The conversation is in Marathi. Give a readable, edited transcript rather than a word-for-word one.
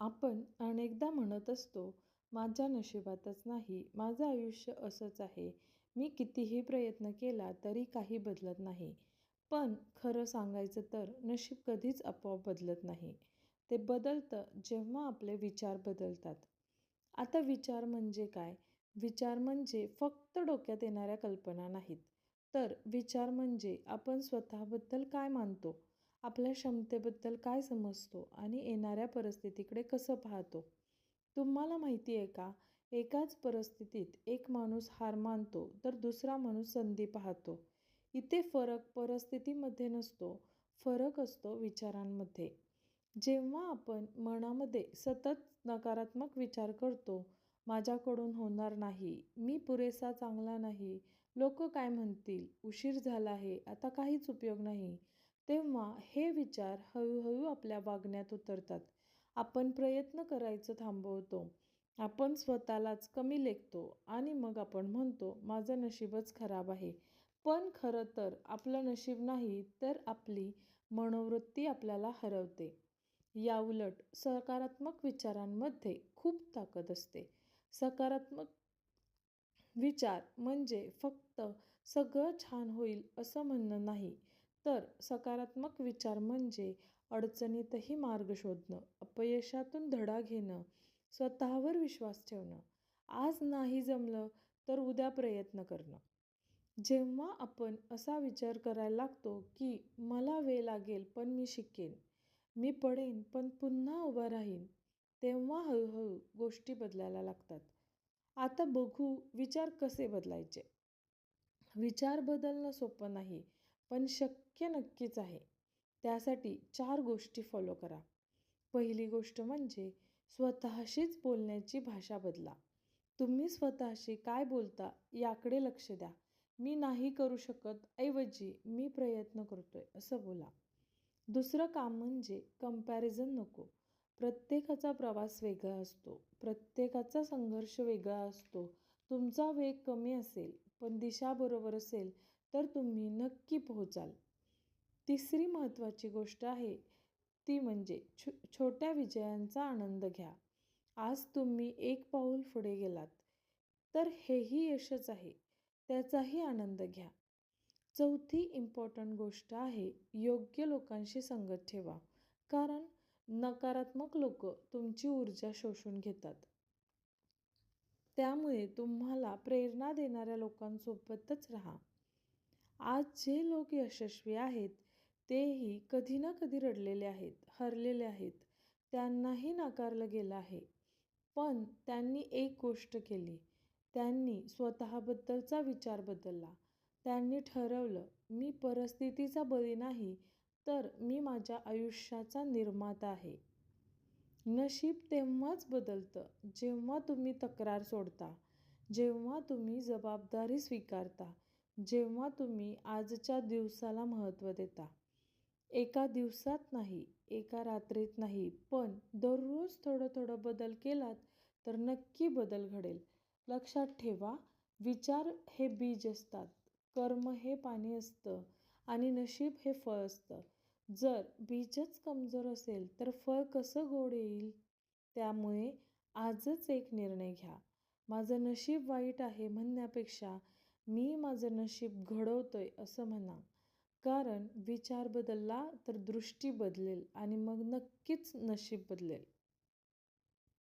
आपण अनेकदा म्हणत असतो, माझ्या नशिबातच नाही, माझं आयुष्य असंच आहे. मी कितीही प्रयत्न केला तरी काही बदलत नाही. पण खरं सांगायचं तर नशीब कधीच आपोआप बदलत नाही. ते बदलतं जेव्हा आपले विचार बदलतात. आता विचार म्हणजे काय? विचार म्हणजे फक्त डोक्यात येणाऱ्या कल्पना नाहीत. तर विचार म्हणजे आपण स्वतःबद्दल काय मानतो, आपल्या क्षमतेबद्दल काय समजतो आणि येणाऱ्या परिस्थितीकडे कसं पाहतो. तुम्हाला माहिती आहे का, एकाच परिस्थितीत एक माणूस हार मानतो तर दुसरा माणूस संधी पाहतो. इथे फरक परिस्थितीमध्ये नसतो, फरक असतो विचारांमध्ये. जेव्हा आपण मनामध्ये सतत नकारात्मक विचार करतो, माझ्याकडून होणार नाही, मी पुरेसा चांगला नाही, लोक काय म्हणतील, उशीर झाला आहे, आता काहीच उपयोग नाही, तेव्हा हे विचार हळूहळू आपल्या वागण्यात उतरतात. आपण प्रयत्न करायचं थांबवतो, आपण स्वतःलाच कमी लेखतो आणि मग आपण म्हणतो, माझं नशीबच खराब आहे. पण खरं तर आपलं नशीब नाही, तर आपली मनोवृत्ती आपल्याला हरवते. याउलट सकारात्मक विचारांमध्ये खूप ताकद असते. सकारात्मक विचार म्हणजे फक्त सगळं छान होईल असं म्हणणं नाही, तर सकारात्मक विचार म्हणजे अडचणीतही मार्ग शोधणं, अपयशातून धडा घेणं, स्वतःवर विश्वास ठेवणं, आज नाही जमलं तर उद्या प्रयत्न करणं. जेव्हा आपण असा विचार करायला लागतो की मला वेळ लागेल पण मी शिकेन, मी पडेन पण पुन्हा उभा राहीन, तेव्हा हळूहळू गोष्टी बदलायला लागतात. आता बघू विचार कसे बदलायचे. विचार बदलणं सोपं नाही, पण शक्य नक्कीच आहे. त्यासाठी 4 गोष्टी फॉलो करा. पहिली गोष्ट म्हणजे स्वतःशीच बोलण्याची भाषा बदला. तुम्ही स्वतःशी काय बोलता याकडे लक्ष द्या. मी नाही करू शकत ऐवजी मी प्रयत्न करतोय असं बोला. दुसरं काम म्हणजे कंपॅरिझन नको. प्रत्येकाचा प्रवास वेगळा असतो. प्रत्येकाचा संघर्ष वेगळा असतो. तुमचा वेग कमी असेल, पण दिशा बरोबर असेल, तर तुम्ही नक्की पोहोचाल. तिसरी महत्त्वाची गोष्ट आहे, ती म्हणजे छोट्या विजयांचा आनंद घ्या. आज तुम्ही एक पाऊल पुढे गेलात, तर हेही यशच आहे. त्याचाही आनंद घ्या. चौथी इम्पॉर्टंट गोष्ट आहे, योग्य लोकांशी संगत ठेवा. कारण नकारात्मक लोक तुमची ऊर्जा शोषून घेतात. त्यामुळे तुम्हाला प्रेरणा देणाऱ्या लोकांसोबतच राहा. आज जे लोक यशस्वी आहेत, तेही कधी ना कधी रडलेले आहेत, हरलेले आहेत. त्यांनाही नाकारलं गेलं आहे. पण त्यांनी एक गोष्ट केली. त्यांनी स्वतःबद्दलचा विचार बदलला. त्यांनी ठरवलं, मी परिस्थितीचा बळी नाही, तर मी माझ्या आयुष्याचा निर्माता आहे. नशीब तेव्हाच बदलतं, जेव्हा तुम्ही तक्रार सोडता, जेव्हा तुम्ही जबाबदारी स्वीकारता, जेव्हा तुम्ही आजच्या दिवसाला महत्त्व देता. एका दिवसात नाही, एका रात्रीत नाही, पण दररोज थोडं थोडं बदल केलात तर नक्की बदल घडेल. लक्षात ठेवा, विचार हे बीज असतात, कर्म हे पाणी असतं आणि नशीब हे फळ असतं. जर बीजच कमजोर असेल तर फळ कसं गोड येईल? त्यामुळे आजच एक निर्णय घ्या. माझं नशीब वाईट आहे म्हणण्यापेक्षा मी माझं नशीब घडवतोय असं म्हणा. कारण विचार बदलला तर दृष्टी बदलेल आणि मग नक्कीच नशीब बदलेल.